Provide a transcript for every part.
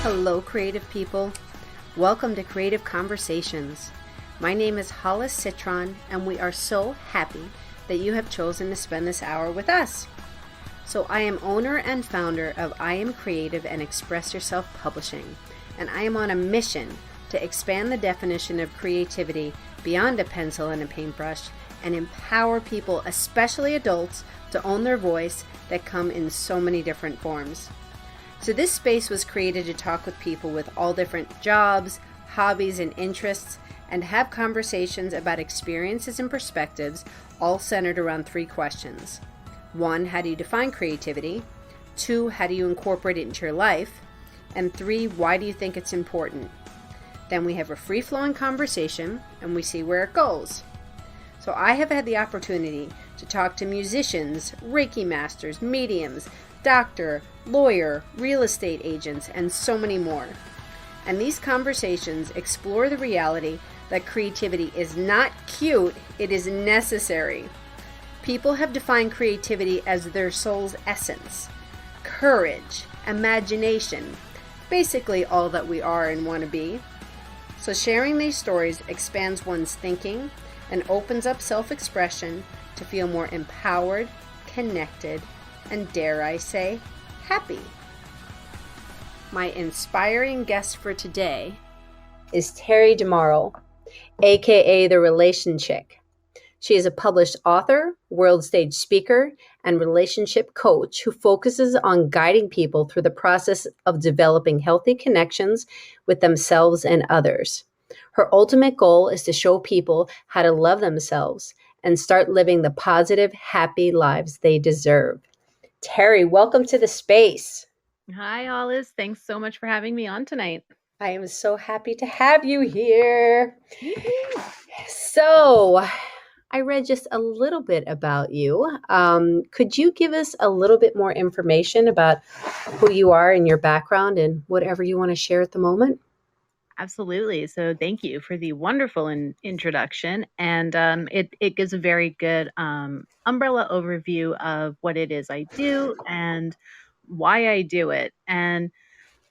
Hello, creative people. Welcome to Creative Conversations. My name is Hollis Citron, and we are so happy that you have chosen to spend this hour with us. So I am owner and founder of I Am Creative and Express Yourself Publishing, and I am on a mission to expand the definition of creativity beyond a pencil and a paintbrush and empower people, especially adults, to own their voice that come in so many different forms. So this space was created to talk with people with all different jobs, hobbies, and interests, and have conversations about experiences and perspectives, all centered around three questions. 1, how do you define creativity? 2, how do you incorporate it into your life? And 3, why do you think it's important? Then we have a free-flowing conversation, and we see where it goes. So I have had the opportunity to talk to musicians, Reiki masters, mediums, doctor, lawyer, real estate agents, and so many more. And these conversations explore the reality that creativity is not cute, it is necessary. People have defined creativity as their soul's essence, courage, imagination, basically all that we are and want to be. So sharing these stories expands one's thinking and opens up self-expression to feel more empowered, connected, and dare I say, happy. My inspiring guest for today is Terri Di Mauro, aka the RelationChick. She is a published author, world stage speaker, and relationship coach who focuses on guiding people through the process of developing healthy connections with themselves and others. Her ultimate goal is to show people how to love themselves and start living the positive, happy lives they deserve. Terri, welcome to the space. Hi, Hollis. Thanks so much for having me on tonight. I am so happy to have you here. So, I read just a little bit about you. Could you give us a little bit more information about who you are and your background and whatever you want to share at the moment? Absolutely. So thank you for the wonderful introduction. And it gives a very good umbrella overview of what it is I do and why I do it. And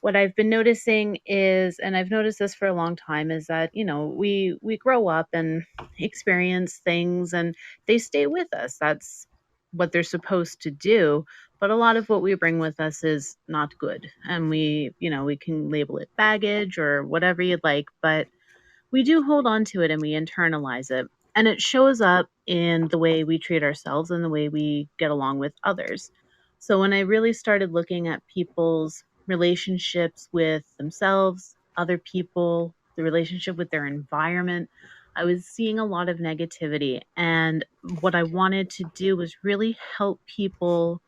what I've been noticing is, and I've noticed this for a long time, is that, we grow up and experience things and they stay with us. That's what they're supposed to do. But a lot of what we bring with us is not good. And we can label it baggage or whatever you'd like, but we do hold on to it and we internalize it. And it shows up in the way we treat ourselves and the way we get along with others. So when I really started looking at people's relationships with themselves, other people, the relationship with their environment, I was seeing a lot of negativity. And what I wanted to do was really help people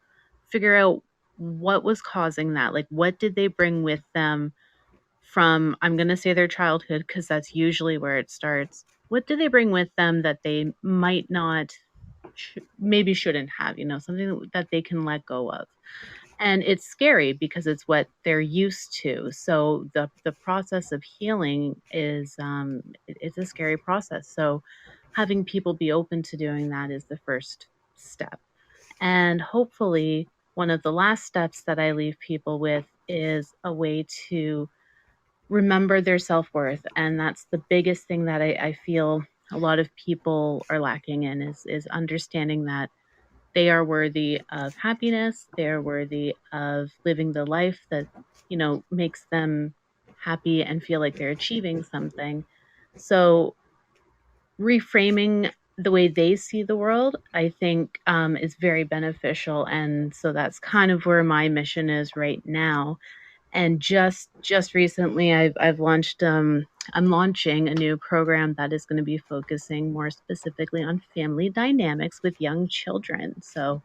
figure out what was causing that. Like, what did they bring with them from, I'm going to say their childhood, because that's usually where it starts. What do they bring with them that they might not, maybe shouldn't have, something that they can let go of? And it's scary because it's what they're used to. So the process of healing is it's a scary process. So having people be open to doing that is the first step. And hopefully one of the last steps that I leave people with is a way to remember their self-worth. And that's the biggest thing that I feel a lot of people are lacking in is understanding that they are worthy of happiness. They're worthy of living the life that, makes them happy and feel like they're achieving something. So reframing the way they see the world, I think, is very beneficial. And so that's kind of where my mission is right now. And just recently, I've launched. I'm launching a new program that is going to be focusing more specifically on family dynamics with young children. So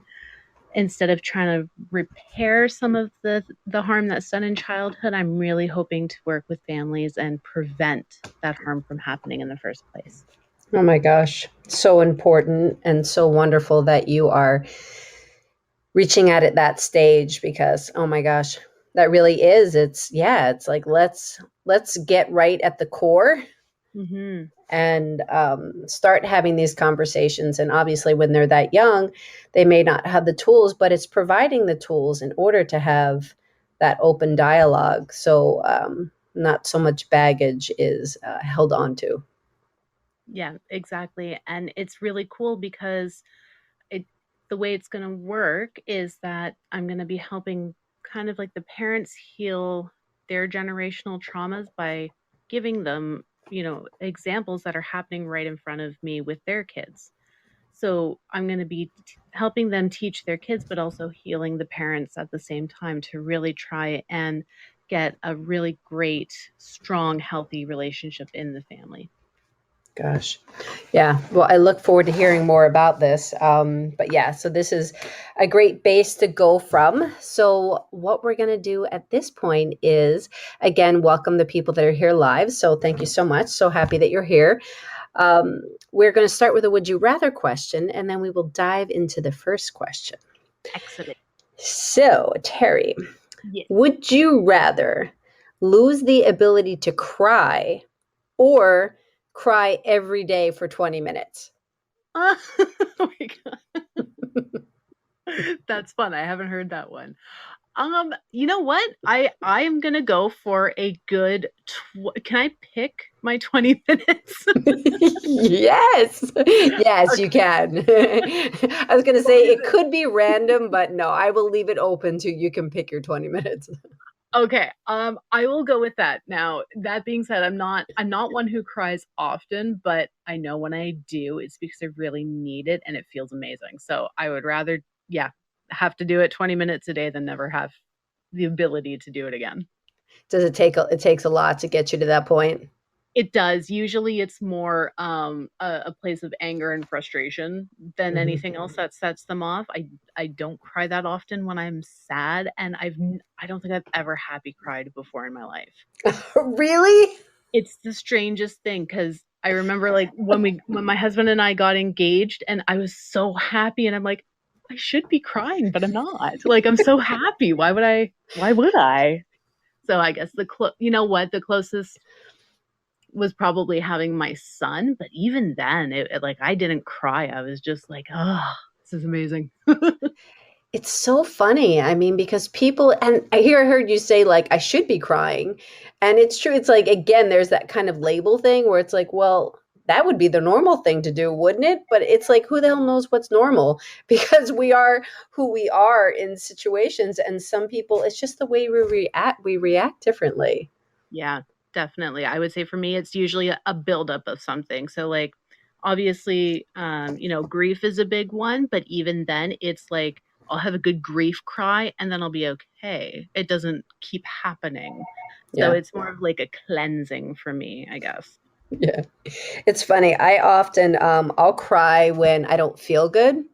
instead of trying to repair some of the harm that's done in childhood, I'm really hoping to work with families and prevent that harm from happening in the first place. Oh my gosh, so important and so wonderful that you are reaching out at that stage because, oh my gosh, that really is. It's like, let's get right at the core and start having these conversations. And obviously when they're that young, they may not have the tools, but it's providing the tools in order to have that open dialogue. So not so much baggage is held on to. Yeah, exactly. And it's really cool because it the way it's going to work is that I'm going to be helping kind of like the parents heal their generational traumas by giving them, examples that are happening right in front of me with their kids. So I'm going to be helping them teach their kids, but also healing the parents at the same time to really try and get a really great, strong, healthy relationship in the family. Gosh. Yeah. Well, I look forward to hearing more about this. But yeah, so this is a great base to go from. So, what we're going to do at this point is, again, welcome the people that are here live. So, thank you so much. So happy that you're here. We're going to start with a would you rather question, and then we will dive into the first question. Excellent. So, Terri, Yes. would you rather lose the ability to cry or cry every day for 20 minutes? Oh my God. That's fun. I haven't heard that one. You know what? I am gonna go for a good. Can I pick my 20 minutes? Yes. Yes, you Okay. can. I was going to say it could be random, but no, I will leave it open to you can pick your 20 minutes. Okay. I will go with that. Now, that being said, I'm not one who cries often, but I know when I do, it's because I really need it and it feels amazing. So I would rather, yeah, have to do it 20 minutes a day than never have the ability to do it again. Does it takes a lot to get you to that point? It does. Usually it's more a place of anger and frustration than Mhm. anything else that sets them off. I don't cry that often when I'm sad, and I don't think I've ever happy cried before in my life. Really? It's the strangest thing because I remember like when my husband and I got engaged and I was so happy and I'm like, I should be crying, but I'm not. Like I'm so happy. Why would I? So I guess you know what, the closest was probably having my son, but even then, like I didn't cry. I was just like, oh, this is amazing. It's so funny. I mean, because people, and I heard you say, like, I should be crying. And it's true. It's like, again, there's that kind of label thing where it's like, well, that would be the normal thing to do, wouldn't it? But it's like, who the hell knows what's normal? Because we are who we are in situations. And some people, it's just the way we react differently. Yeah, definitely. I would say for me, it's usually a buildup of something. So, like, obviously, grief is a big one, but even then, it's like I'll have a good grief cry and then I'll be okay. It doesn't keep happening. So, Yeah. it's more of like a cleansing for me, I guess. Yeah. It's funny. I often, I'll cry when I don't feel good.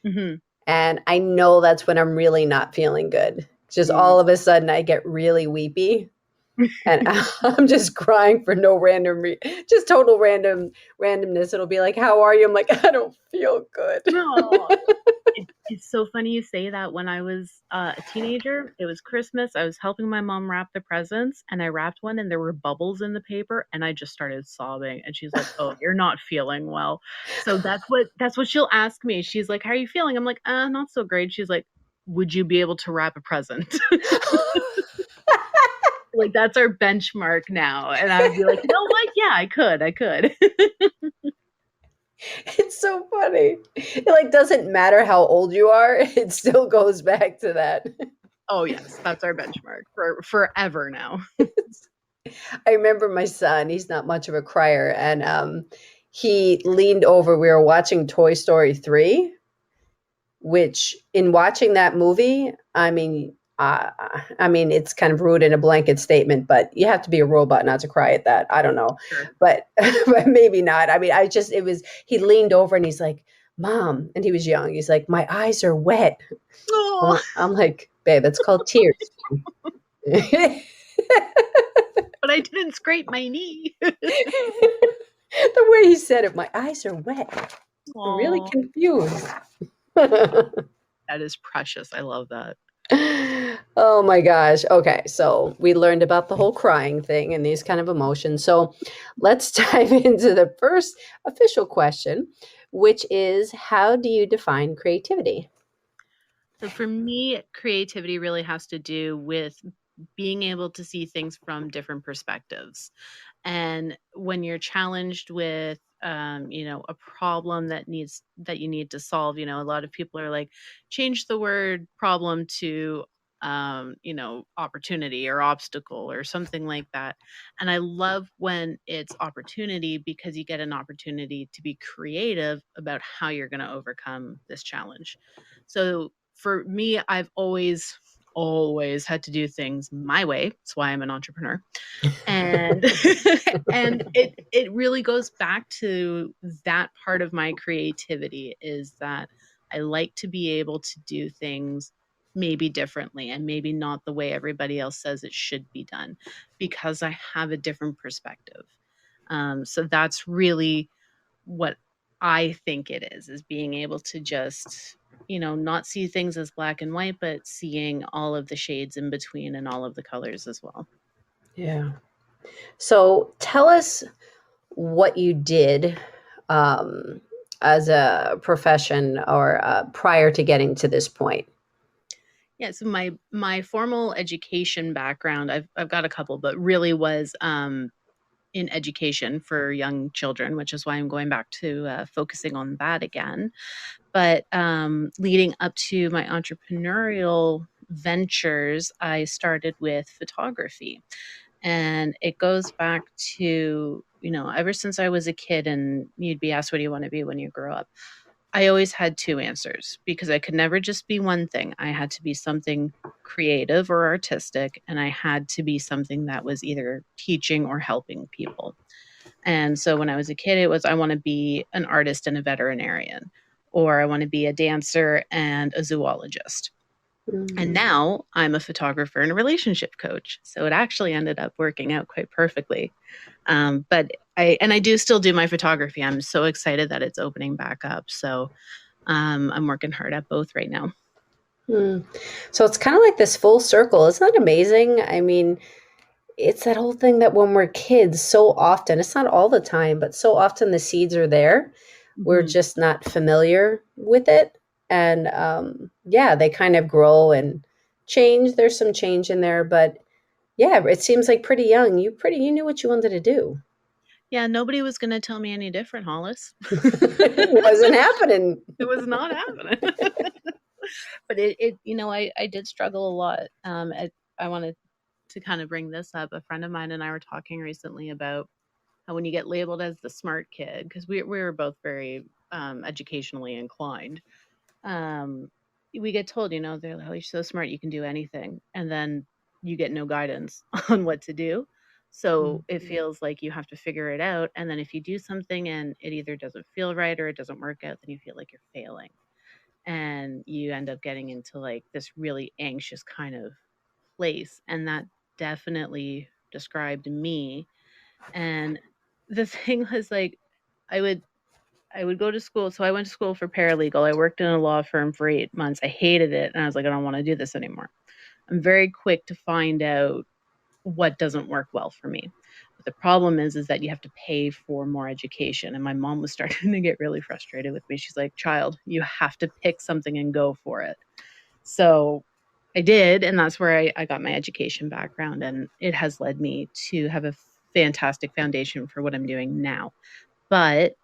Hmm. And I know that's when I'm really not feeling good. Just all of a sudden, I get really weepy, and I'm just crying for no just total randomness. It'll be like, "How are you?" I'm like, "I don't feel good." No. It's so funny you say that. When I was a teenager, it was Christmas. I was helping my mom wrap the presents, and I wrapped one, and there were bubbles in the paper, and I just started sobbing. And she's like, "Oh, you're not feeling well." So that's what she'll ask me. She's like, "How are you feeling?" I'm like, not so great." She's like, "Would you be able to wrap a present?" Like that's our benchmark now. And I would be like, "You know what? Yeah, I could." It's so funny. It like doesn't matter how old you are; it still goes back to that. Oh yes, that's our benchmark for forever now. I remember my son. He's not much of a crier, and he leaned over. We were watching Toy Story 3, which in watching that movie, I mean, it's kind of rude in a blanket statement, but you have to be a robot not to cry at that. I don't know, Sure. but, but maybe not. I mean, it was, he leaned over and he's like, Mom, and he was young. He's like, my eyes are wet. Oh, I'm like, babe, it's called tears. The but I didn't scrape my knee. way he said it, my eyes are wet. I'm really Oh, confused. that is precious. I love that. Oh my gosh. Okay. So we learned about the whole crying thing and these kind of emotions. So let's dive into the first official question, which is how do you define creativity? So for me, creativity really has to do with being able to see things from different perspectives. And when you're challenged with a problem that you need to solve, a lot of people are like, change the word problem to opportunity or obstacle or something like that. And I love when it's opportunity, because you get an opportunity to be creative about how you're going to overcome this challenge. So for me, I've always had to do things my way. That's why I'm an entrepreneur. And and it really goes back to that part of my creativity, is that I like to be able to do things maybe differently and maybe not the way everybody else says it should be done, because I have a different perspective. So that's really what I think it is being able to just, not see things as black and white, but seeing all of the shades in between and all of the colors as well. Yeah. So tell us what you did um, as a profession or prior to getting to this point. Yeah, so my formal education background, I've got a couple, but really was in education for young children, which is why I'm going back to focusing on that again. But leading up to my entrepreneurial ventures, I started with photography. And it goes back to, ever since I was a kid and you'd be asked, what do you want to be when you grow up? I always had two answers, because I could never just be one thing. I had to be something creative or artistic, and I had to be something that was either teaching or helping people. And so when I was a kid, it was, I want to be an artist and a veterinarian, or I want to be a dancer and a zoologist. And Mm. now I'm a photographer and a relationship coach. So it actually ended up working out quite perfectly. But I do still do my photography. I'm so excited that it's opening back up. So I'm working hard at both right now. Mm. So it's kind of like this full circle. Isn't that amazing? I mean, it's that whole thing that when we're kids, so often, it's not all the time, but so often the seeds are there. We're Hmm. just not familiar with it. And yeah, they kind of grow and change. There's some change in there, but yeah, it seems like pretty young. You knew what you wanted to do. Yeah, nobody was going to tell me any different, Hollis. It wasn't happening. It was not happening. But I did struggle a lot. I wanted to kind of bring this up. A friend of mine and I were talking recently about how when you get labeled as the smart kid, because we were both very educationally inclined, um, we get told, they're like, oh, you're so smart, you can do anything. And then you get no guidance on what to do. So it feels like you have to figure it out. And then if you do something and it either doesn't feel right or it doesn't work out, then you feel like you're failing. And you end up getting into like this really anxious kind of place. And that definitely described me. And the thing was like, I would I would go to school. So I went to school for paralegal. I worked in a law firm for 8 months. I hated it. And I was like, I don't want to do this anymore. I'm very quick to find out what doesn't work well for me. But the problem is that you have to pay for more education. And my mom was starting to get really frustrated with me. She's like, child, you have to pick something and go for it. So I did. And that's where I got my education background. And it has led me to have a fantastic foundation for what I'm doing now. But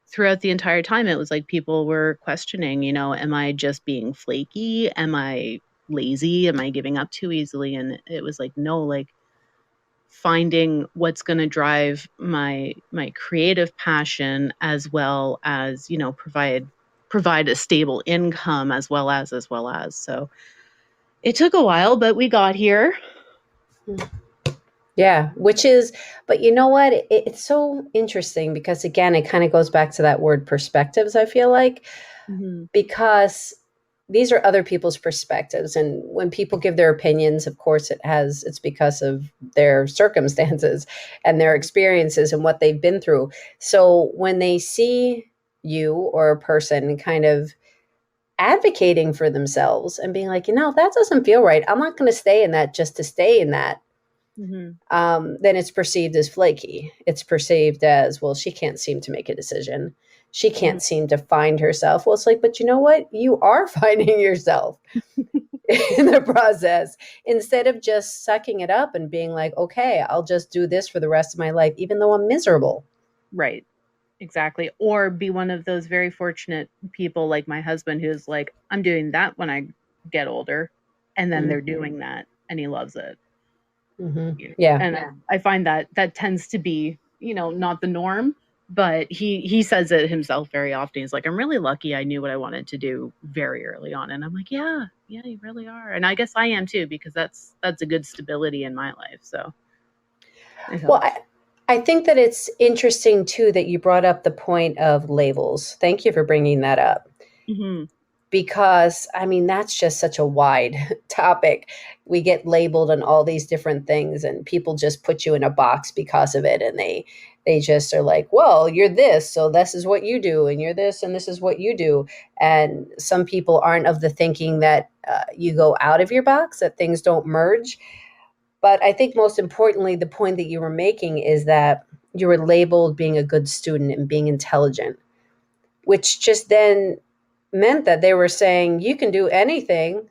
throughout the entire time, it was like people were questioning, am I just being flaky? Am I lazy? Am I giving up too easily? And it was like, no, like finding what's going to drive my creative passion, as well as, provide a stable income, as well as. So it took a while, but we got here. Yeah, which is, but you know what? It's so interesting because, again, it kind of goes back to that word perspectives, I feel like, Mm-hmm. because these are other people's perspectives. And when people give their opinions, of course, it's because of their circumstances and their experiences and what they've been through. So when they see you or a person kind of advocating for themselves and being like, that doesn't feel right. I'm not going to stay in that just to stay in that, Mm-hmm. then it's perceived as flaky. It's perceived as, well, she can't seem to make a decision. She can't seem to find herself. Well, it's like, but you know what? You are finding yourself in the process, instead of just sucking it up and being like, okay, I'll just do this for the rest of my life, even though I'm miserable. Right. Exactly. Or be one of those very fortunate people like my husband who's like, I'm doing that when I get older. And then they're doing that and he loves it. Mm-hmm. Yeah. And I find that that tends to be, not the norm, but he says it himself very often. He's like, I'm really lucky I knew what I wanted to do very early on. And I'm like, yeah, you really are. And I guess I am too, because that's a good stability in my life. So it Well, helps. I think that it's interesting too that you brought up the point of labels. Thank you for bringing that up. Hmm. Because I mean, that's just such a wide topic. We get labeled on all these different things, and people just put you in a box because of it. And they just are like, well, you're this, so this is what you do, and you're this, and this is what you do. And some people aren't of the thinking that you go out of your box, that things don't merge. But I think most importantly, the point that you were making is that you were labeled being a good student and being intelligent, which just then meant that they were saying you can do anything,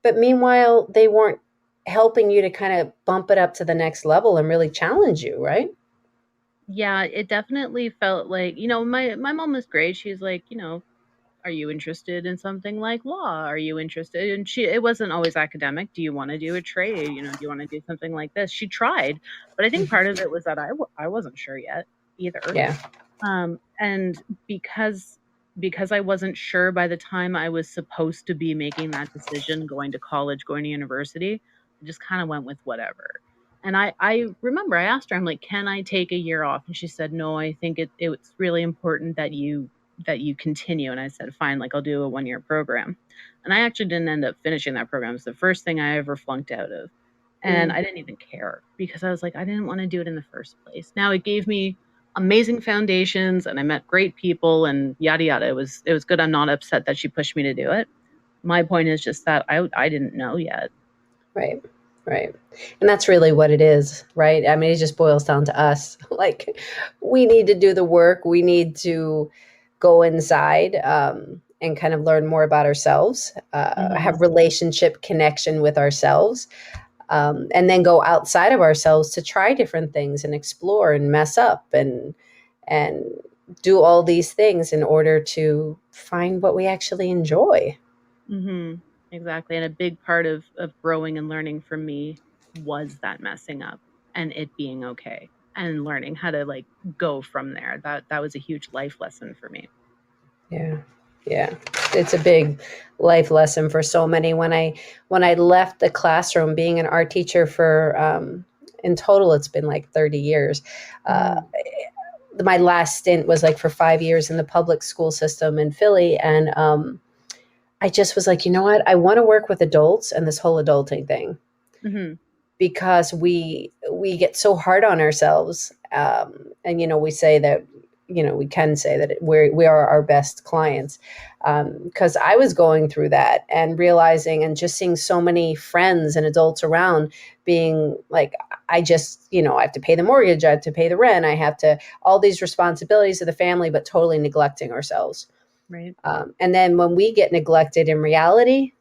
but meanwhile, they weren't helping you to kind of bump it up to the next level and really challenge you, right? Yeah, it definitely felt like, my mom was great. She's like, are you interested in something like law? Are you interested? And it wasn't always academic. Do you want to do a trade? Do you want to do something like this? She tried, but I think part of it was that I wasn't sure yet either. Yeah. And because I wasn't sure by the time I was supposed to be making that decision, going to college, going to university, I just kind of went with whatever. And I remember I asked her, I'm like, can I take a year off? And she said, no, I think it's really important that you continue. And I said, fine, like I'll do a 1 year program. And I actually didn't end up finishing that program. It's the first thing I ever flunked out of. And Mm, I didn't even care because I was like, I didn't want to do it in the first place. Now it gave me amazing foundations and I met great people and yada yada. It was good. I'm not upset that she pushed me to do it. My point is just that I didn't know yet. right. Right. And that's really what it is, right? I mean, it just boils down to us. Like, we need to do the work. We need to go inside and kind of learn more about ourselves, Hmm. have relationship connection with ourselves, and then go outside of ourselves to try different things and explore and mess up and do all these things in order to find what we actually enjoy. Hmm. Exactly. And a big part of growing and learning for me was that messing up and it being okay and learning how to like go from there. That was a huge life lesson for me. Yeah. Yeah. It's a big life lesson for so many. When I left the classroom, being an art teacher for in total it's been like 30 years. Uh, Mm. my last stint was like for 5 years in the public school system in Philly, and I just was like, you know what? I want to work with adults and this whole adulting thing, Hmm. because we get so hard on ourselves, and we say that we can say that we are our best clients, because I was going through that and realizing and just seeing so many friends and adults around being like, I just I have to pay the mortgage, I have to pay the rent, I have to all these responsibilities of the family, but totally neglecting ourselves. Right. And then when we get neglected in reality,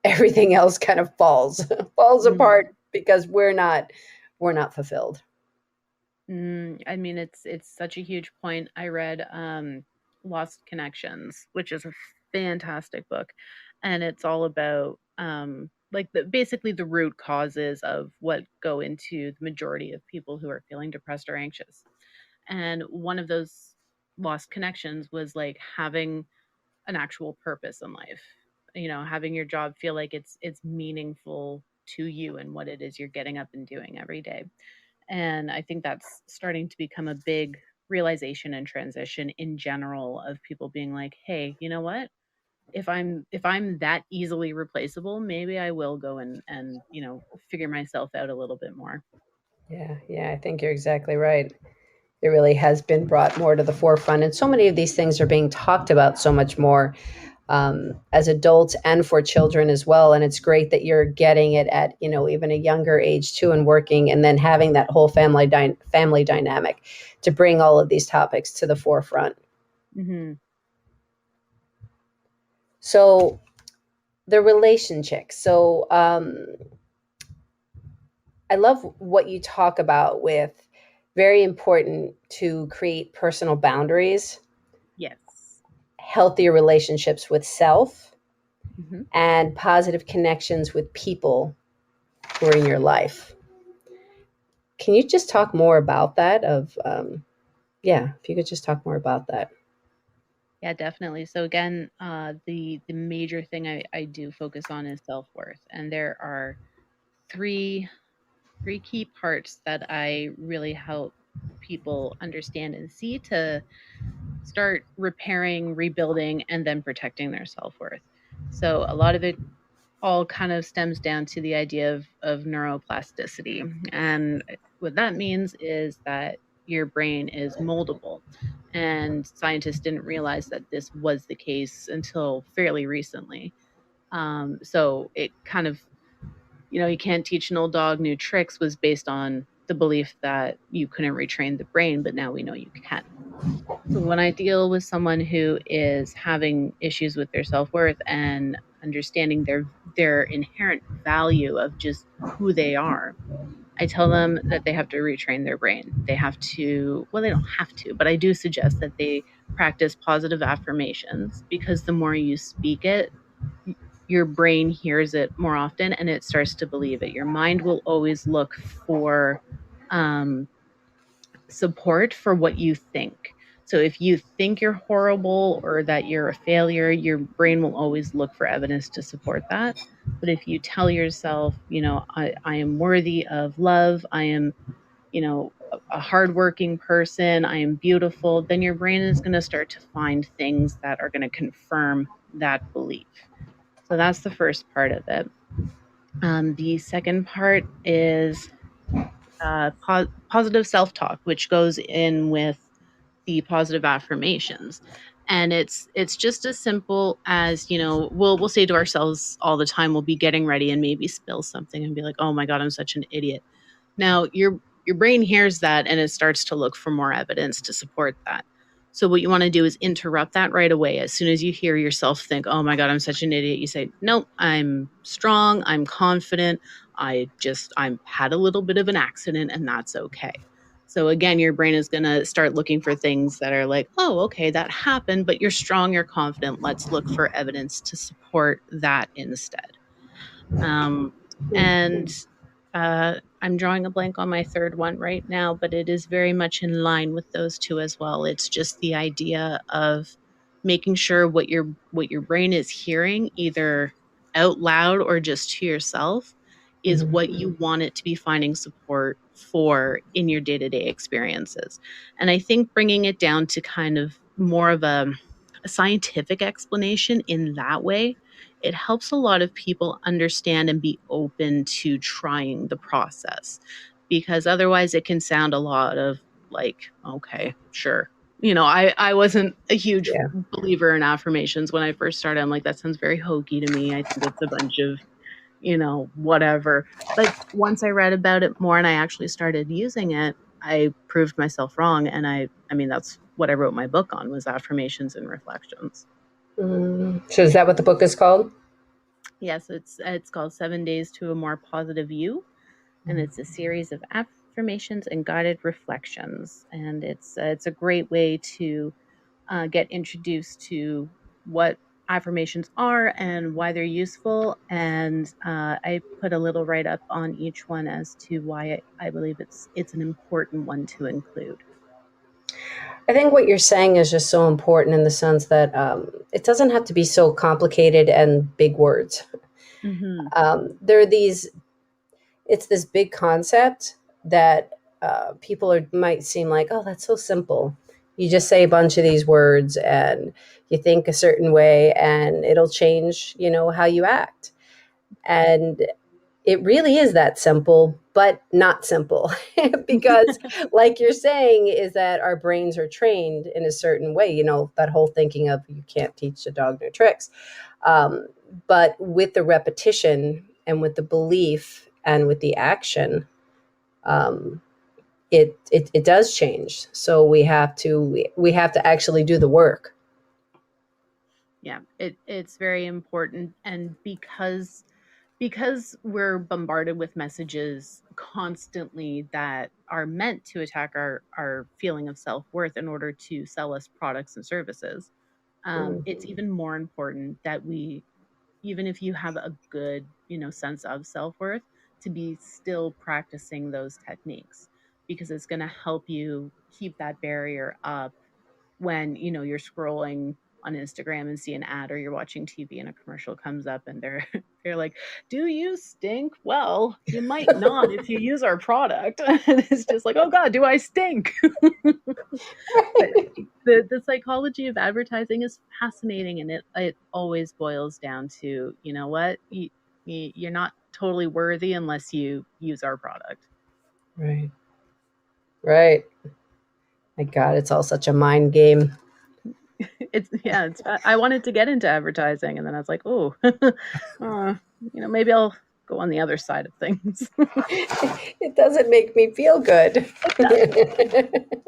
everything else kind of falls Mhm. apart because we're not fulfilled. I mean, it's such a huge point. I read Lost Connections, which is a fantastic book, and it's all about like basically the root causes of what go into the majority of people who are feeling depressed or anxious. And one of those lost connections was like having an actual purpose in life. Having your job feel like it's meaningful to you and what it is you're getting up and doing every day. And I think that's starting to become a big realization and transition in general of people being like, "Hey, you know what? If I'm that easily replaceable, maybe I will go and figure myself out a little bit more." Yeah, yeah, I think you're exactly right. It really has been brought more to the forefront, and so many of these things are being talked about so much more, as adults and for children as well. And it's great that you're getting it at even a younger age too, and working, and then having that whole family dynamic to bring all of these topics to the forefront. Mm-hmm. So the RelationChick. So I love what you talk about with very important to create personal boundaries, Yes. healthier relationships with self, Mm-hmm. and positive connections with people who are in your life. Can you just talk more about that? Yeah, if you could just talk more about that. Yeah, definitely. So again, the major thing I do focus on is self-worth. And there are three key parts that I really help people understand and see to start repairing, rebuilding, and then protecting their self-worth. So a lot of it all kind of stems down to the idea of neuroplasticity. And what that means is that your brain is moldable. And scientists didn't realize that this was the case until fairly recently. So it kind of, you can't teach an old dog new tricks was based on the belief that you couldn't retrain the brain, but now we know you can. So when I deal with someone who is having issues with their self-worth and understanding their inherent value of just who they are, I tell them that they have to retrain their brain. They have to, well, they don't have to, but I do suggest that they practice positive affirmations because the more you speak it, your brain hears it more often and it starts to believe it. Your mind will always look for um, support for what you think. So if you think you're horrible or that you're a failure, your brain will always look for evidence to support that. But if you tell yourself, I am worthy of love, I am, a hardworking person, I am beautiful, then your brain is going to start to find things that are going to confirm that belief. So that's the first part of it. The second part is positive self talk, which goes in with the positive affirmations. And it's just as simple as we'll say to ourselves all the time. We'll be getting ready and maybe spill something and be like, "Oh my god, I'm such an idiot." Now your brain hears that and it starts to look for more evidence to support that. So what you want to do is interrupt that right away. As soon as you hear yourself think, "Oh my god, I'm such an idiot," you say, "Nope, I'm strong, I'm confident. I'm had a little bit of an accident and that's okay." So again, your brain is going to start looking for things that are like, "Oh, okay, that happened, but you're strong, you're confident. Let's look for evidence to support that instead." Um, and I'm drawing a blank on my third one right now, but it is very much in line with those two as well. It's just the idea of making sure what your brain is hearing, either out loud or just to yourself, is Mhm. what you want it to be finding support for in your day-to-day experiences. And I think bringing it down to kind of more of a scientific explanation in that way, it helps a lot of people understand and be open to trying the process, because otherwise it can sound a lot of like, okay, sure. I wasn't a huge Yeah. believer in affirmations when I first started. I'm like, that sounds very hokey to me. I think it's a bunch of, whatever. But once I read about it more and I actually started using it, I proved myself wrong. And I mean, that's what I wrote my book on, was affirmations and reflections. So is that what the book is called? Yes, it's called 7 Days to a More Positive You, and it's a series of affirmations and guided reflections. And it's a great way to get introduced to what affirmations are and why they're useful. And I put a little write up on each one as to why I believe it's an important one to include. I think what you're saying is just so important in the sense that it doesn't have to be so complicated and big words. Hmm. There are these, it's this big concept that might seem like, oh, that's so simple. You just say a bunch of these words and you think a certain way and it'll change, how you act. And it really is that simple, but not simple. Because, like you're saying, is that our brains are trained in a certain way, that whole thinking of you can't teach a dog new tricks. Um, but with the repetition and with the belief and with the action, um, it does change. So we have to actually do the work. Yeah, it's very important, and because we're bombarded with messages constantly that are meant to attack our feeling of self-worth in order to sell us products and services, it's Mhm. even more important that we, even if you have a good, sense of self-worth, to be still practicing those techniques, because it's going to help you keep that barrier up when, you're scrolling on Instagram and see an ad, or you're watching TV and a commercial comes up and they're they're like, "Do you stink?" Well, you might not if you use our product. And it's just like, "Oh god, do I stink?" But the psychology of advertising is fascinating, and it always boils down to, you know what? You're not totally worthy unless you use our product. Right. Right. My God, it's all such a mind game. It's yeah, I wanted to get into advertising, and then I was like, "Oh, maybe I'll go on the other side of things." It doesn't make me feel good. It doesn't.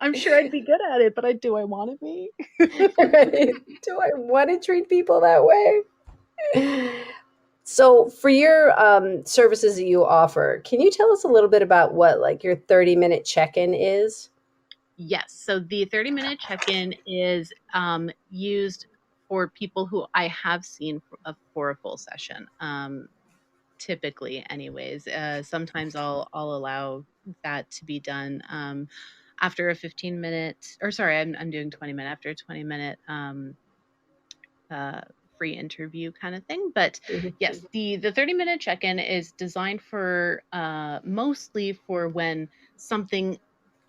I'm sure I'd be good at it, but do I want to be? Right? Do I want to treat people that way? So, for your services that you offer, can you tell us a little bit about what like your 30-minute check-in is? Yes. So the 30-minute check-in is used for people who I have seen for a full session. Typically, anyways. Sometimes I'll allow that to be done after a 15-minute, or sorry, I'm doing 20-minute after a 20-minute uh, free interview kind of thing. But Mhm. yes, the 30-minute check-in is designed for mostly for when something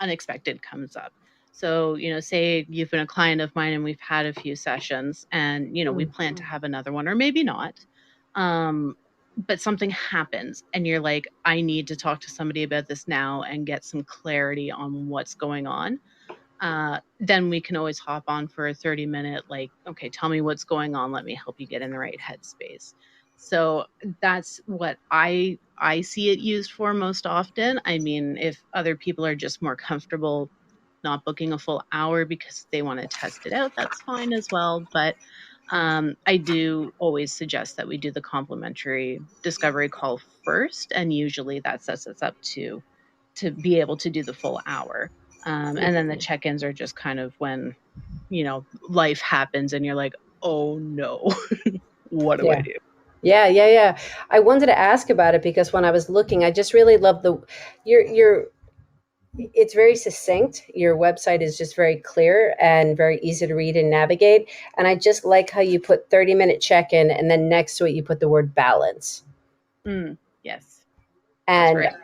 unexpected comes up. So, say you've been a client of mine and we've had a few sessions, and, we plan to have another one, or maybe not. Um, but something happens and you're like, I need to talk to somebody about this now and get some clarity on what's going on. Then we can always hop on for a 30-minute, like, okay, tell me what's going on. Let me help you get in the right headspace. So that's what I see it used for most often. I mean, if other people are just more comfortable not booking a full hour because they want to test it out, that's fine as well. But I do always suggest that we do the complimentary discovery call first, and usually that sets us up to be able to do the full hour. And then the check-ins are just kind of when, life happens and you're like, "Oh no, what do I Yeah. do?" Yeah, yeah, yeah. I wanted to ask about it because when I was looking, I just really love the your it's very succinct. Your website is just very clear and very easy to read and navigate. And I just like how you put 30-minute check-in and then next to it you put the word balance. Yes, that's And right.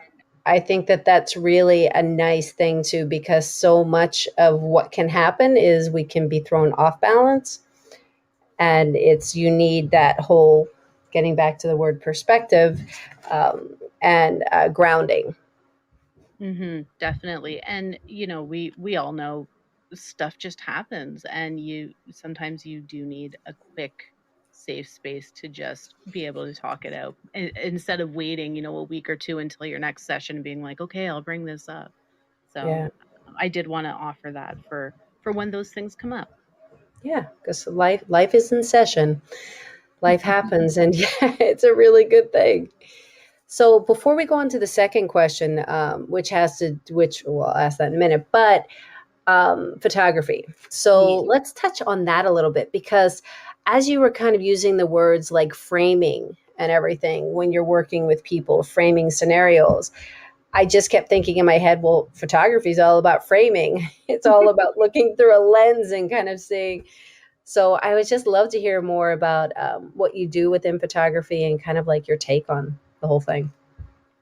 I think that that's really a nice thing too, because so much of what can happen is we can be thrown off balance. And you need that whole, getting back to the word perspective, and grounding. Definitely. And we all know stuff just happens, and you sometimes you do need a quick safe space to just be able to talk it out, instead of waiting, a week or two until your next session and being like, "Okay, I'll bring this up." So, Yeah. I did want to offer that for when those things come up. Yeah. Because life is in session. Life happens. And yeah, it's a really good thing. So before we go on to the second question, which well, I'll ask that in a minute, but photography. So Yeah. let's touch on that a little bit because as you were kind of using the words like framing and everything when you're working with people, framing scenarios, I just kept thinking in my head, well, photography is all about framing. It's all about looking through a lens and kind of seeing. So I would just love to hear more about what you do within photography and kind of like your take on the whole thing.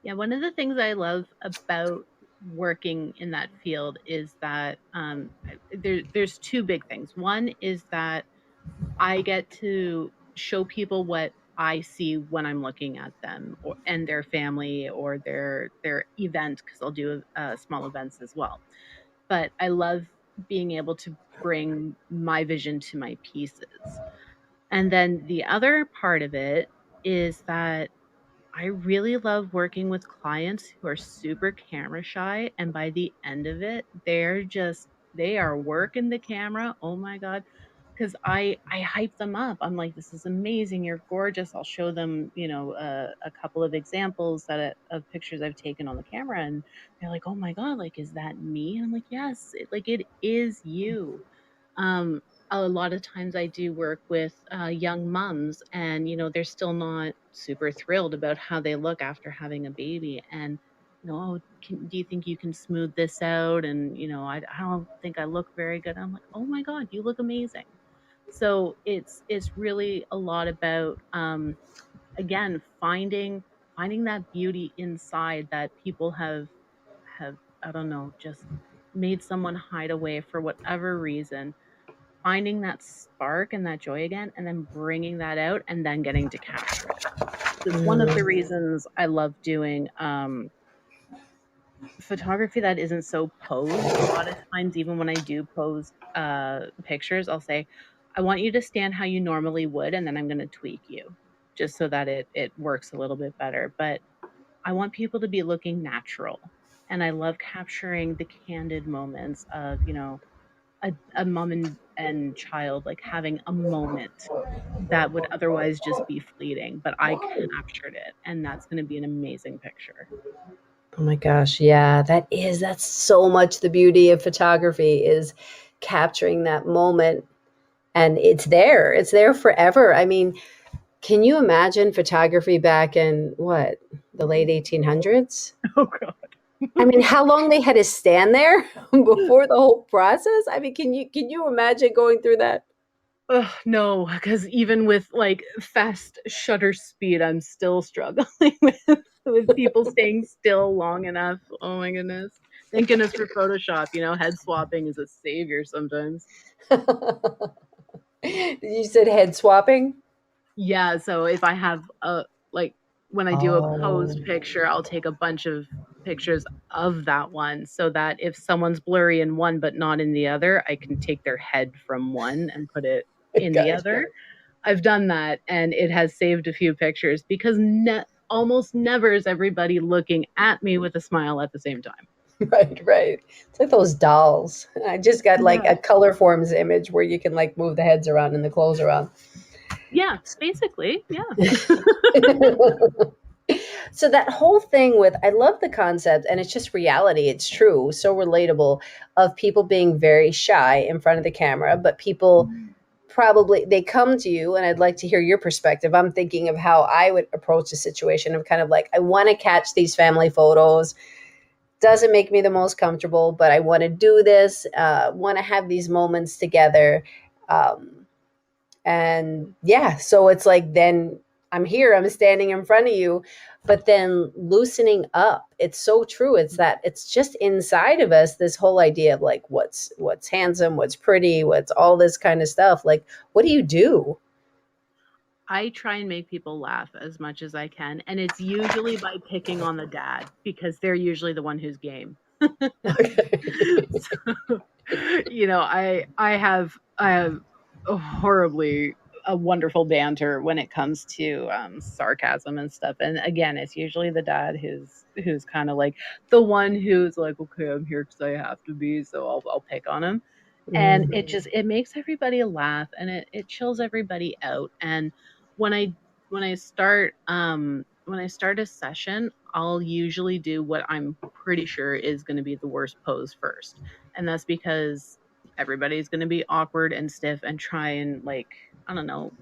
Yeah, one of the things I love about working in that field is that there's two big things. One is that I get to show people what I see when I'm looking at them, and their family, or their event, because I'll do small events as well. But I love being able to bring my vision to my pieces. And then the other part of it is that I really love working with clients who are super camera shy, and by the end of it, they are working the camera. Oh my god, because I hype them up. I'm like, "This is amazing. You're gorgeous." I'll show them, a couple of examples of pictures I've taken on the camera, and they're like, "Oh my god, like, is that me?" And I'm like, "Yes, it is you." Um, a lot of times I do work with young moms, and they're still not super thrilled about how they look after having a baby. And "Oh, do you think you can smooth this out?" And I don't think I look very good. I'm like, "Oh my god, you look amazing." So it's really a lot about again finding that beauty inside that people have, I don't know, just made someone hide away for whatever reason, finding that spark and that joy again, and then bringing that out and then getting to capture it. So it's one of the reasons I love doing photography that isn't so posed. A lot of times, even when I do pose pictures, I'll say, "I want you to stand how you normally would, and then I'm going to tweak you just so that it works a little bit better." But I want people to be looking natural, and I love capturing the candid moments of a mom and child like having a moment that would otherwise just be fleeting, but I captured it, and that's going to be an amazing picture. Oh my gosh, yeah, that's so much the beauty of photography is capturing that moment, and it's there forever. I mean, can you imagine photography back in what, the late 1800s? Oh god. I mean, how long they had to stand there before the whole process? I mean, can you imagine going through that? Ugh, no, because even with like fast shutter speed, I'm still struggling with people staying still long enough. Oh my goodness. Thank goodness for Photoshop. Head swapping is a savior sometimes. You said head swapping? Yeah, so if I have a like when I do a Oh, posed picture, I'll take a bunch of pictures of that one so that if someone's blurry in one but not in the other, I can take their head from one and put it in the gotcha. other. I've done that and it has saved a few pictures because almost never is everybody looking at me with a smile at the same time. Right, right. It's like those dolls. I just got like Yeah. a color forms image where you can like move the heads around and the clothes around. Yeah, basically. Yeah. So that whole thing with, I love the concept, and it's just reality. It's true, so relatable, of people being very shy in front of the camera, but people probably they come to you, and I'd like to hear your perspective. I'm thinking of how I would approach the situation of kind of like, I want to catch these family photos. Doesn't make me the most comfortable, but I want to do this. Want to have these moments together. Um, and yeah, so it's like, then I'm here, I'm standing in front of you, but then loosening up. It's so true. It's that it's just inside of us, this whole idea of like what's handsome, what's pretty, what's all this kind of stuff. Like, what do you do? I try and make people laugh as much as I can, and it's usually by picking on the dad because they're usually the one who's game. Okay. So, I have a horribly a wonderful banter when it comes to sarcasm and stuff. And again, it's usually the dad who's kind of like the one who's like, "Okay, I'm here because I have to be, so I'll pick on him." And Mhm. it makes everybody laugh, and it chills everybody out. And when I when I start a session, I'll usually do what I'm pretty sure is going to be the worst pose first. And that's because everybody's going to be awkward and stiff and try and like, I don't know,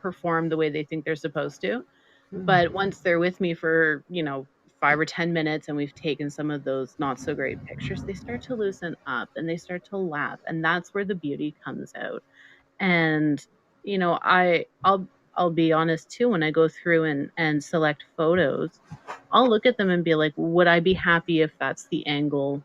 perform the way they think they're supposed to. But once they're with me for, 5 or 10 minutes and we've taken some of those not so great pictures, they start to loosen up and they start to laugh, and that's where the beauty comes out. And I'll be honest too, when I go through and select photos, I'll look at them and be like, would I be happy if that's the angle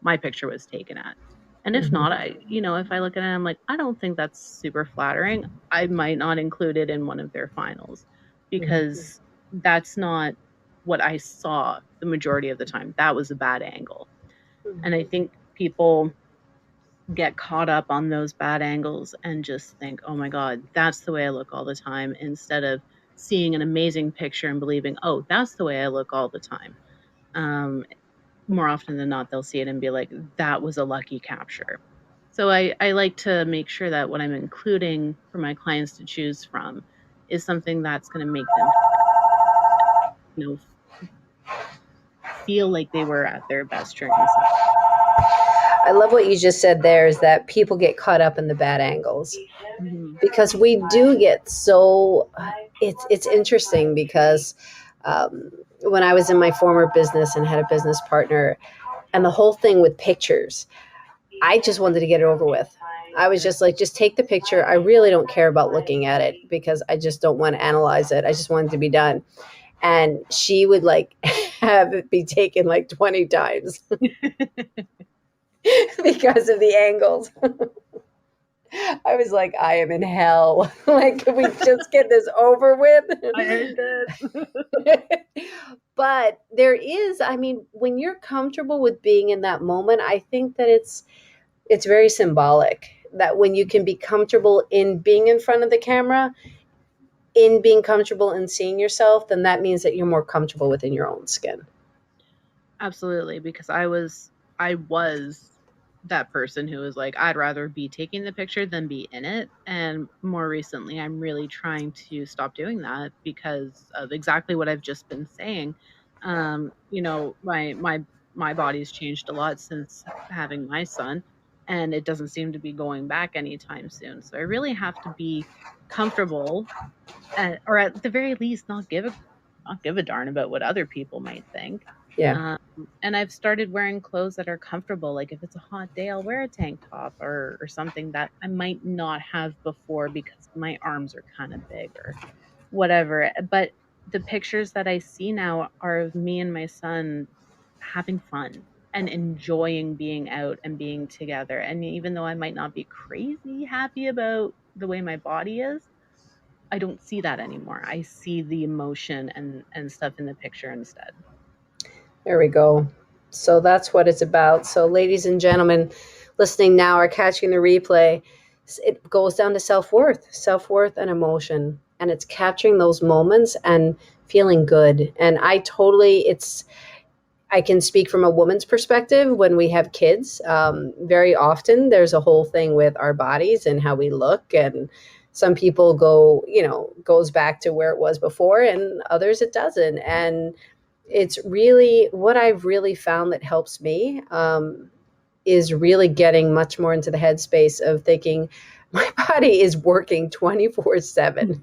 my picture was taken at? And if not, if I look at it, I'm like, I don't think that's super flattering. I might not include it in one of their finals Mhm. because that's not what I saw the majority of the time. That was a bad angle. And I think people get caught up on those bad angles and just think, oh my God, that's the way I look all the time, instead of seeing an amazing picture and believing, oh, that's the way I look all the time. Um, More often than not, they'll see it and be like, that was a lucky capture. So I like to make sure that what I'm including for my clients to choose from is something that's going to make them, you know, feel like they were at their best during this. I love what you just said there, is that people get caught up in the bad angles. Mm-hmm. Because we do get so it's interesting because when I was in my former business and had a business partner, and the whole thing with pictures, I just wanted to get it over with. I was just like, just take the picture. I really don't care about looking at it because I just don't want to analyze it. I just want it to be done. And she would like have it be taken like 20 times because of the angles. I was like, I am in hell. Like, can we just get this over with? I heard that. But there is, I mean, when you're comfortable with being in that moment, I think that it's very symbolic that when you can be comfortable in being in front of the camera, in being comfortable in seeing yourself, then that means that you're more comfortable within your own skin. Absolutely, because I was that person who was like, I'd rather be taking the picture than be in it. And more recently, I'm really trying to stop doing that because of exactly what I've just been saying. My body's changed a lot since having my son, and it doesn't seem to be going back anytime soon. So I really have to be comfortable, or at the very least, not give a darn about what other people might think. Yeah. Um, and I've started wearing clothes that are comfortable. Like if it's a hot day, I'll wear a tank top or something that I might not have before because my arms are kind of big or whatever. But the pictures that I see now are of me and my son having fun and enjoying being out and being together. And even though I might not be crazy happy about the way my body is, I don't see that anymore. I see the emotion and stuff in the picture instead. There we go. So that's what it's about. So, ladies and gentlemen listening now are catching the replay. It goes down to self worth and emotion. And it's capturing those moments and feeling good. And I can speak from a woman's perspective when we have kids. Very often there's a whole thing with our bodies and how we look. And some people goes back to where it was before, and others it doesn't. And it's really what I've really found that helps me is really getting much more into the headspace of thinking my body is working 24/7.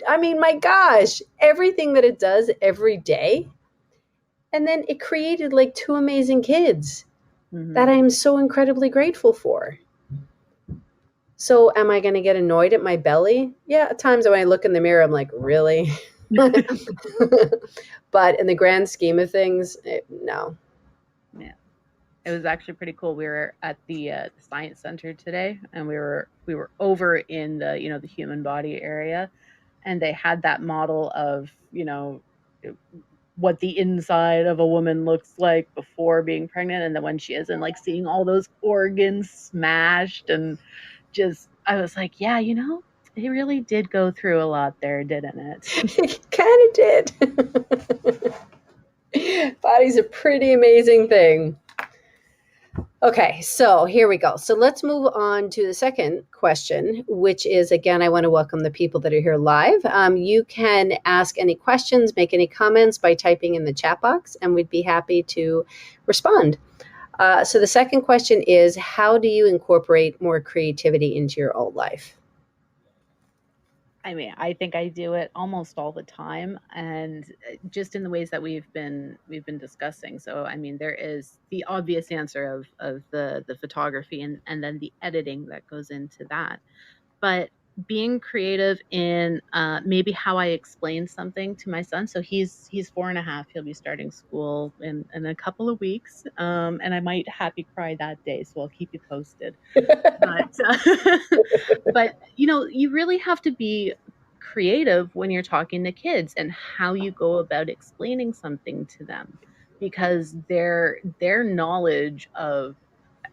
I mean, my gosh, everything that it does every day. And then it created like two amazing kids that I am so incredibly grateful for. So am I going to get annoyed at my belly? Yeah, at times when I look in the mirror, I'm like, really? But in the grand scheme of things, no. Yeah. It was actually pretty cool. We were at the science center today, and we were over in the human body area, and they had that model of what the inside of a woman looks like before being pregnant, and then when she is, and like seeing all those organs smashed, and just I was like, yeah, it really did go through a lot there, didn't it? It kind of did. Body's a pretty amazing thing. Okay, so here we go. So let's move on to the second question, which is, again, I want to welcome the people that are here live. You can ask any questions, make any comments by typing in the chat box, and we'd be happy to respond. So the second question is, how do you incorporate more creativity into your own life? I mean, I think I do it almost all the time, and just in the ways that we've been discussing. So, I mean, there is the obvious answer of the photography and then the editing that goes into that. But being creative in maybe how I explain something to my son. So he's 4.5. He'll be starting school in a couple of weeks, and I might happy cry that day. So I'll keep you posted. But but you really have to be creative when you're talking to kids and how you go about explaining something to them, because their knowledge of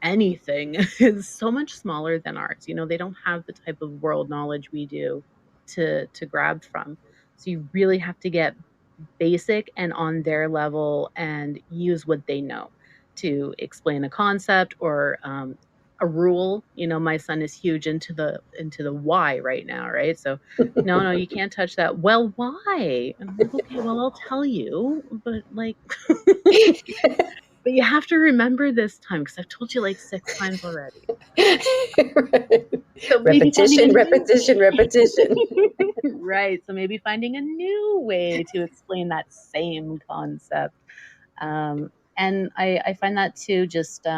anything is so much smaller than ours. They don't have the type of world knowledge we do to grab from. So you really have to get basic and on their level and use what they know to explain a concept or a rule. My son is huge into the why right now, right? So no, you can't touch that. Well, why? I'm like, okay, well, I'll tell you, but like, but you have to remember this time because I've told you like 6 times already. So maybe finding a Repetition, new repetition, repetition. right. So maybe finding a new way to explain that same concept. And I find that too, just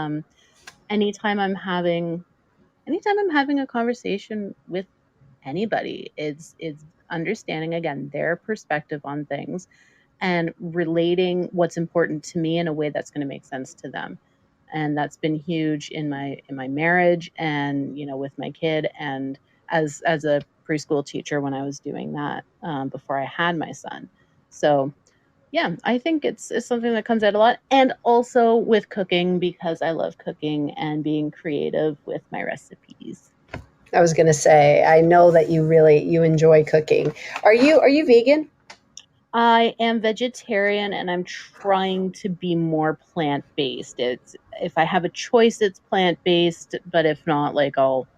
anytime I'm having anytime I'm having a conversation with anybody, it's understanding again their perspective on things and relating what's important to me in a way that's going to make sense to them. And that's been huge in my marriage and with my kid and as a preschool teacher when I was doing that before I had my son. So yeah, I think it's something that comes out a lot, and also with cooking because I love cooking and being creative with my recipes. I was going to say, I know that you enjoy cooking. Are you vegan? I am vegetarian and I'm trying to be more plant-based. It's if I have a choice it's plant-based, but if not like I'll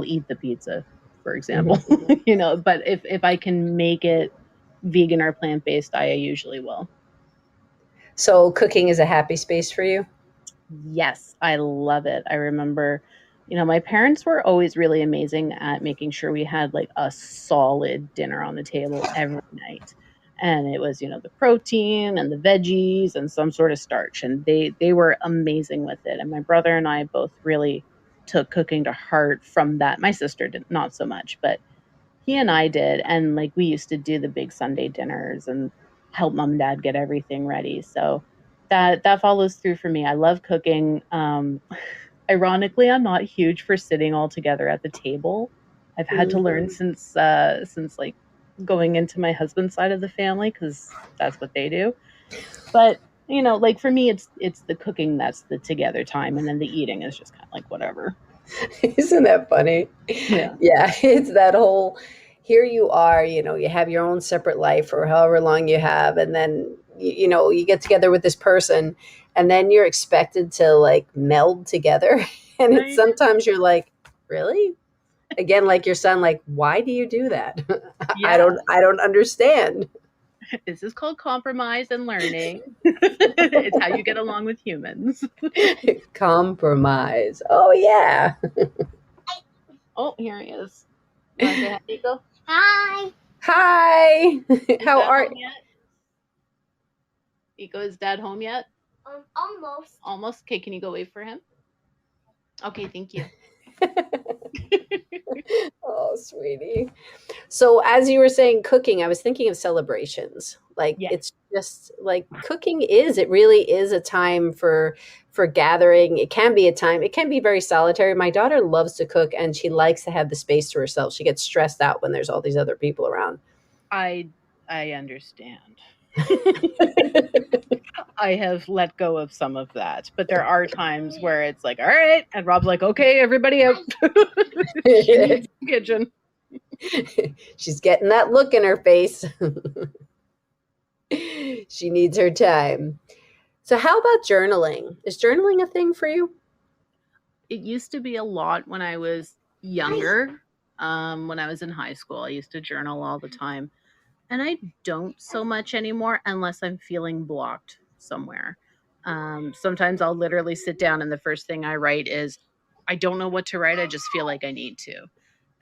eat the pizza, for example. Mhm. But if I can make it vegan or plant-based, I usually will. So cooking is a happy space for you? Yes, I love it. I remember, my parents were always really amazing at making sure we had like a solid dinner on the table every night. And it was, the protein and the veggies and some sort of starch. And they were amazing with it. And my brother and I both really took cooking to heart from that. My sister did not so much, but he and I did, and like we used to do the big Sunday dinners and help mom and dad get everything ready. So that follows through for me. I love cooking. Ironically, I'm not huge for sitting all together at the table. I've had to learn since like going into my husband's side of the family because that's what they do. But like for me, it's the cooking that's the together time, and then the eating is just kind of like whatever. Isn't that funny? Yeah. Yeah, it's that whole, here you are, you have your own separate life for however long you have, and then you get together with this person, and then you're expected to like meld together, and it's Right. sometimes you're like, really? Again, like your son, like, why do you do that? I Yeah. don't understand. This is called compromise and learning. It's how you get along with humans. Compromise. Oh yeah. Oh, here he is. You want to say hi, Nico? Hi. Hi. Is How dad are home yet? Nico, is dad home yet? Almost. Almost. Okay, can you go wait for him? Okay, thank you. Oh, sweetie. So as you were saying cooking, I was thinking of celebrations. Like Yeah, it's just like cooking it really is a time for gathering. It can be a time. It can be very solitary. My daughter loves to cook and she likes to have the space to herself. She gets stressed out when there's all these other people around. I understand. I have let go of some of that, but there are times where it's like, all right, and Rob's like, okay, everybody out. She needs the kitchen. She's getting that look in her face. She needs her time. So how about journaling? Is journaling a thing for you? It used to be a lot when I was younger. When I was in high school, I used to journal all the time. And I don't so much anymore unless I'm feeling blocked somewhere. Sometimes I'll literally sit down and the first thing I write is, I don't know what to write. I just feel like I need to.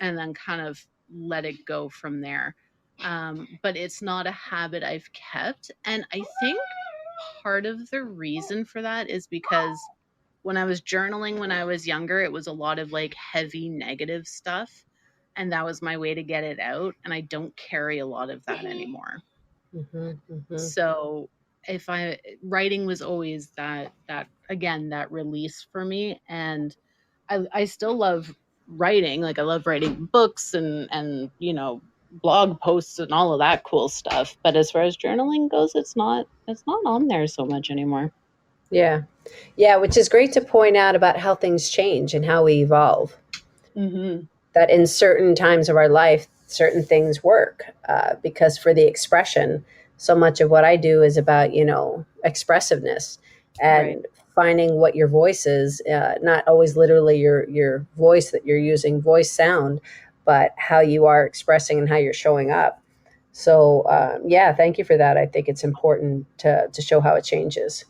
And then kind of let it go from there. But it's not a habit I've kept. And I think part of the reason for that is because when I was journaling when I was younger, it was a lot of like heavy negative stuff. And that was my way to get it out. And I don't carry a lot of that anymore. Hmm, hmm. So if I writing was always that again, that release for me. And I still love writing. Like I love writing books and blog posts and all of that cool stuff. But as far as journaling goes, it's not on there so much anymore. Yeah. Yeah, which is great to point out about how things change and how we evolve. Hmm. That in certain times of our life, certain things work, because for the expression, so much of what I do is about, expressiveness Right. and finding what your voice is, not always literally your voice that you're using, voice sound, but how you are expressing and how you're showing up. So yeah, thank you for that. I think it's important to show how it changes.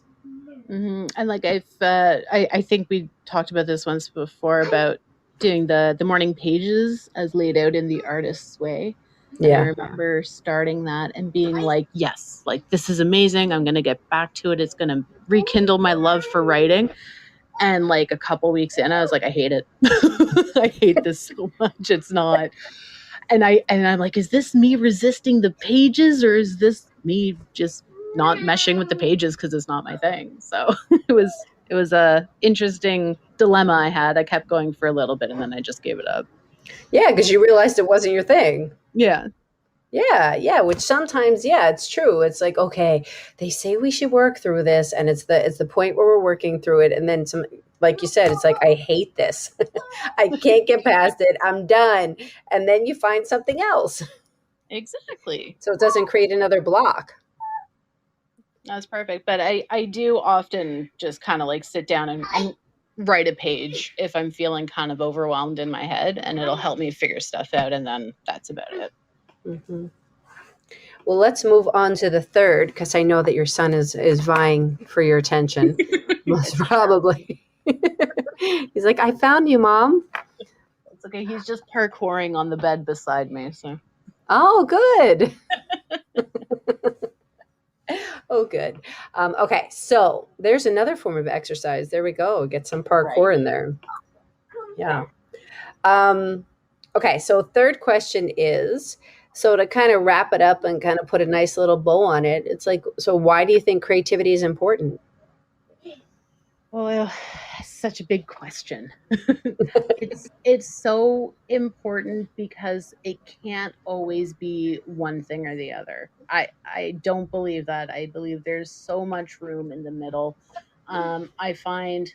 And like I think we talked about this once before about doing the morning pages as laid out in the artist's way. And I Yeah. remember starting that and being like, yes, like this is amazing. I'm going to get back to it. It's going to rekindle my love for writing. And like a couple weeks in, I was like, I hate it. I hate this so much. It's not. And I'm like, is this me resisting the pages, or is this me just not meshing with the pages because it's not my thing? So it was a interesting dilemma I had. I kept going for a little bit and then I just gave it up. Yeah, because you realized it wasn't your thing. Yeah. Yeah, yeah, which sometimes, yeah, it's true. It's like, okay, they say we should work through this, and it's the point where we're working through it, and then some, like you said, it's like, I hate this. I can't get past it. I'm done. And then you find something else. Exactly. So it doesn't create another block. That's perfect. But I do often just kind of like sit down and write a page if I'm feeling kind of overwhelmed in my head, and it'll help me figure stuff out. And then that's about it. Hmm. Well, let's move on to the third, because I know that your son is vying for your attention, most probably. He's like, I found you, Mom. It's okay. He's just parkouring on the bed beside me. So Oh, good. Oh, good. Okay, so there's another form of exercise. There we go. Get some right. parkour in there. Yeah. Um, okay, so third question is, so to kind of wrap it up and kind of put a nice little bow on it, it's like, so why do you think creativity is important? Well, such a big question. It's so important because it can't always be one thing or the other. I don't believe that. I believe there's so much room in the middle. I find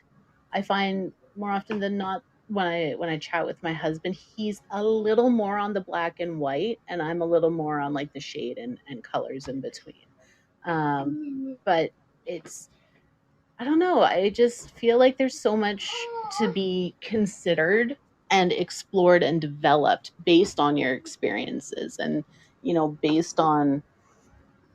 more often than not when I chat with my husband, he's a little more on the black and white, and I'm a little more on like the shade and colors in between. But it's I don't know. I just feel like there's so much to be considered and explored and developed based on your experiences and, based on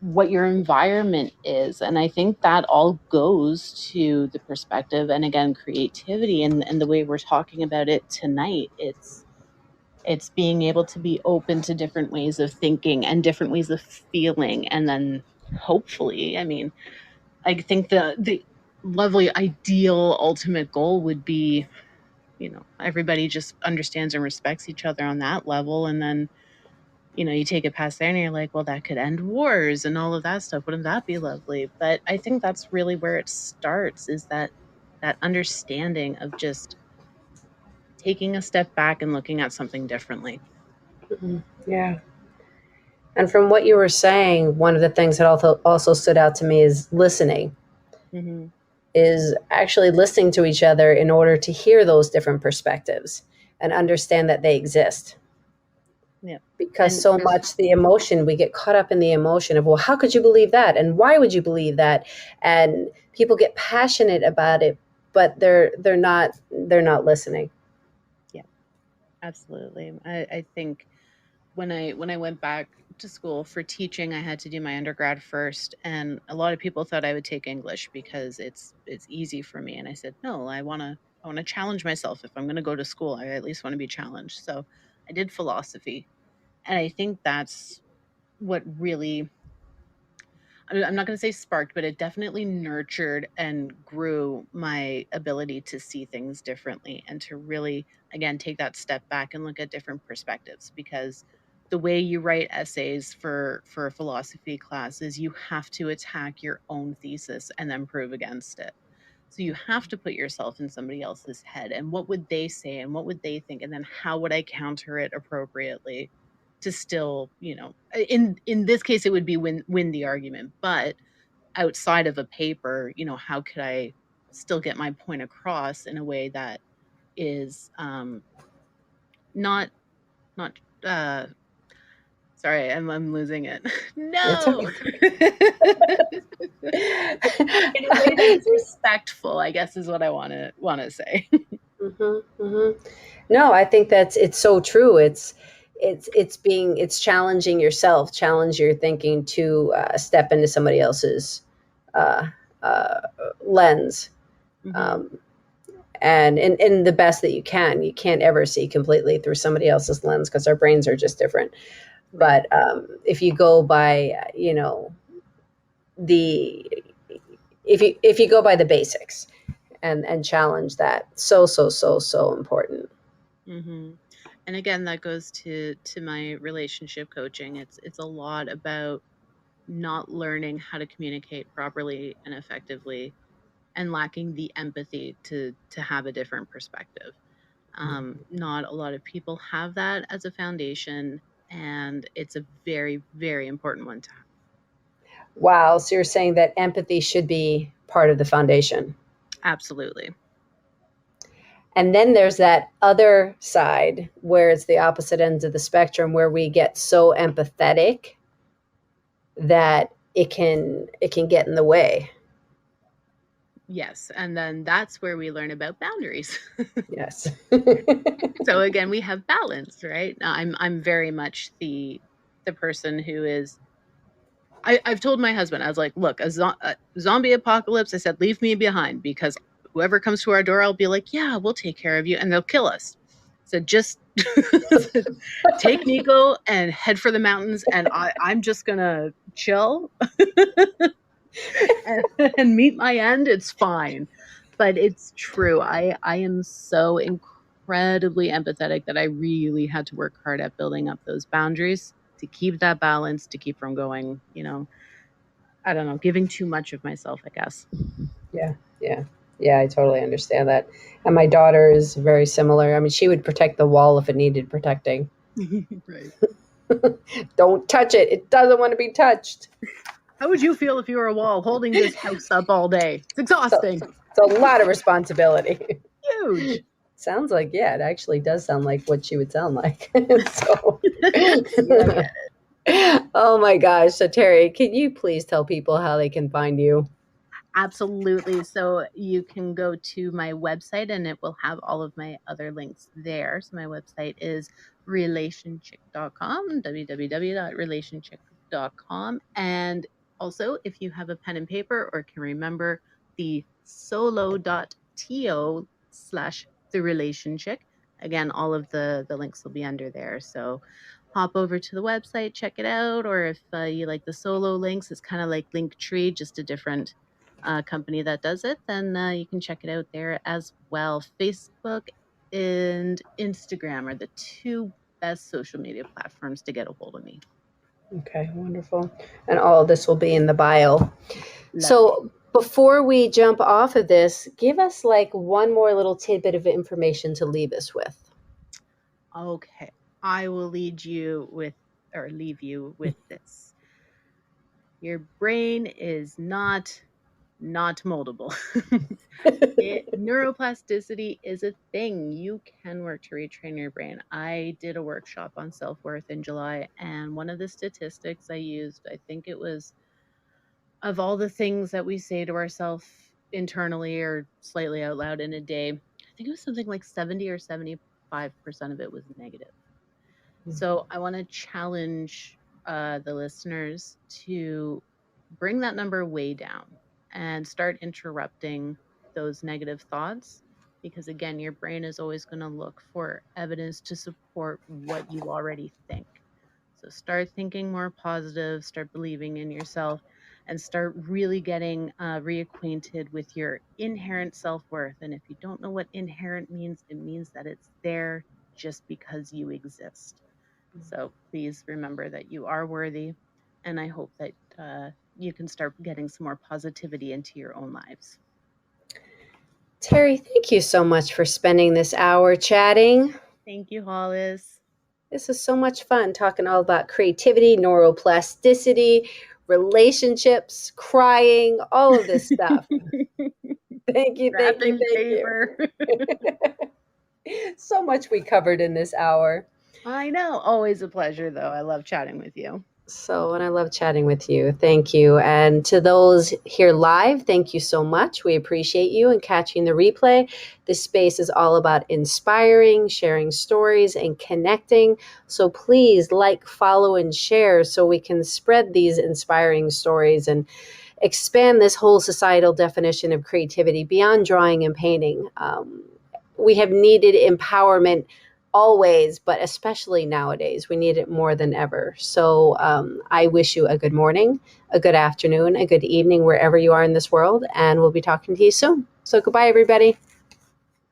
what your environment is. And I think that all goes to the perspective and again, creativity and the way we're talking about it tonight. It's being able to be open to different ways of thinking and different ways of feeling. And then hopefully, I mean, I think the lovely ideal ultimate goal would be, everybody just understands and respects each other on that level. And then, you take it past there and you're like, well, that could end wars and all of that stuff. Wouldn't that be lovely? But I think that's really where it starts is that understanding of just taking a step back and looking at something differently. Mhm. Yeah. And from what you were saying, one of the things that also stood out to me is listening, Hmm. is actually listening to each other in order to hear those different perspectives and understand that they exist. Yeah. Because And so much the emotion, we get caught up in the emotion of, well, how could you believe that? And why would you believe that? And people get passionate about it, but they're not listening. yeah, absolutely. I think when I went back to school for teaching, I had to do my undergrad first, and a lot of people thought I would take English because it's easy for me. And I said, no, I want to challenge myself. If I'm going to go to school, I at least want to be challenged. So I did philosophy, and I think that's what really I'm not going to say sparked, but it definitely nurtured and grew my ability to see things differently and to really, again, take that step back and look at different perspectives. Because the way you write essays for a philosophy class is you have to attack your own thesis and then prove against it. So you have to put yourself in somebody else's head and what would they say and what would they think and then how would I counter it appropriately to still, in this case it would be win the argument, but outside of a paper, how could I still get my point across in a way that is not not Sorry, I'm losing it. It's No. okay. In a way that is respectful, I guess, is what I want to say. No, I think it's so true. It's challenging yourself, challenge your thinking to step into somebody else's uh, uh, lens, Mm-hmm. um, and in the best that you can. You can't ever see completely through somebody else's lens because our brains are just different. Right. But if you go by, the if you go by the basics and challenge that, so important. Mm-hmm. And again, that goes to my relationship coaching. It's a lot about not learning how to communicate properly and effectively, and lacking the empathy to have a different perspective. Not a lot of people have that as a foundation, and it's a very, very important one to have. Wow. So you're saying that empathy should be part of the foundation. Absolutely. And then there's that other side where it's the opposite ends of the spectrum where we get so empathetic that it can get in the way. Yes, and then that's where we learn about boundaries. Yes. So again, we have balance, right? Now, I'm very much the person who is. I've told my husband, I was like, look, a zombie apocalypse. I said, leave me behind, because whoever comes to our door, I'll be like, yeah, we'll take care of you, and they'll kill us. So just take Nico and head for the mountains, and I'm just gonna chill and, and meet my end. It's fine. But it's true. I am so incredibly empathetic that I really had to work hard at building up those boundaries to keep that balance, to keep from going, I don't know, giving too much of myself, I guess. Yeah. Yeah. Yeah, I totally understand that. And my daughter is very similar. I mean, she would protect the wall if it needed protecting. Right. Don't touch it. It doesn't want to be touched. How would you feel if you were a wall holding this house up all day? It's So exhausting. it's a lot of responsibility. Huge. Sounds like, yeah, it actually does sound like what she would sound like. So, See, I get oh my gosh. So, Terri, can you please tell people how they can find you? Absolutely. So you can go to my website and it will have all of my other links there. So my website is relationchick.com, www.relationchick.com. And also, if you have a pen and paper or can remember the solo.to/the relationchick, again, all of the links will be under there. So hop over to the website, check it out. Or if you like the solo links, it's kind of like Linktree, just a different company that does it, then you can check it out there as well. Facebook and Instagram are the two best social media platforms to get a hold of me. Okay, wonderful. And all of this will be in the bio. Lovely. So, before we jump off of this, give us like one more little tidbit of information to leave us with. Okay. I will lead you with, or leave you with this. Your brain is not moldable. Neuroplasticity is a thing. You can work to retrain your brain. I did a workshop on self worth in July, and one of the statistics I used, I think it was, of all the things that we say to ourselves internally or slightly out loud in a day, I think it was something like 70 or 75% of it was negative. So I want to challenge the listeners to bring that number way down and start interrupting those negative thoughts, because again, your brain is always going to look for evidence to support what you already think. So start thinking more positive, start believing in yourself, and start really getting reacquainted with your inherent self-worth. And if you don't know what inherent means, it means that it's there just because you exist. So please remember that you are worthy, and I hope that you can start getting some more positivity into your own lives. Terri, thank you so much for spending this hour chatting. Thank you, Hollis. This is so much fun talking all about creativity, neuroplasticity, relationships, crying, all of this stuff. Thank you, thank you, Wrapping thank you. paper. So much we covered in this hour. I know. Always a pleasure, though. I love chatting with you. And I love chatting with you. Thank you. And to those here live, thank you so much. We appreciate you and catching the replay. This space is all about inspiring, sharing stories, and connecting. So please like, follow, and share so we can spread these inspiring stories and expand this whole societal definition of creativity beyond drawing and painting. We have needed empowerment always, but especially nowadays, we need it more than ever. So I wish you a good morning, a good afternoon, a good evening, wherever you are in this world, and we'll be talking to you soon. So goodbye, everybody.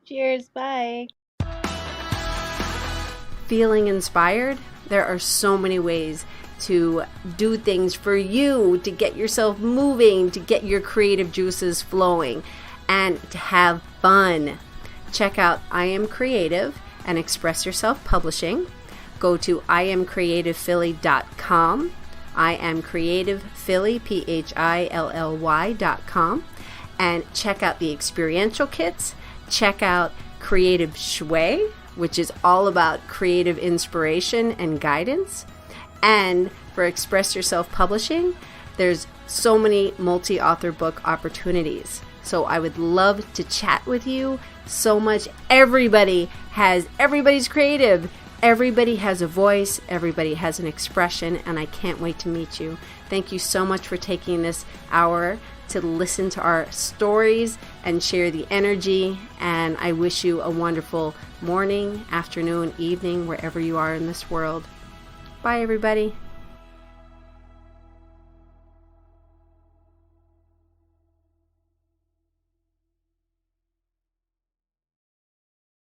Cheers. Bye. Feeling inspired? There are so many ways to do things for you, to get yourself moving, to get your creative juices flowing, and to have fun. Check out I Am Creative and Express Yourself Publishing. Go to iamcreativephilly.com, iamcreativephilly, PHILLY.com, and check out the experiential kits. Check out Creative Shui, which is all about creative inspiration and guidance. And for Express Yourself Publishing, there's so many multi-author book opportunities. So I would love to chat with you so much. Everybody's creative. Everybody has a voice. Everybody has an expression, and I can't wait to meet you. Thank you so much for taking this hour to listen to our stories and share the energy. And I wish you a wonderful morning, afternoon, evening, wherever you are in this world. Bye, everybody.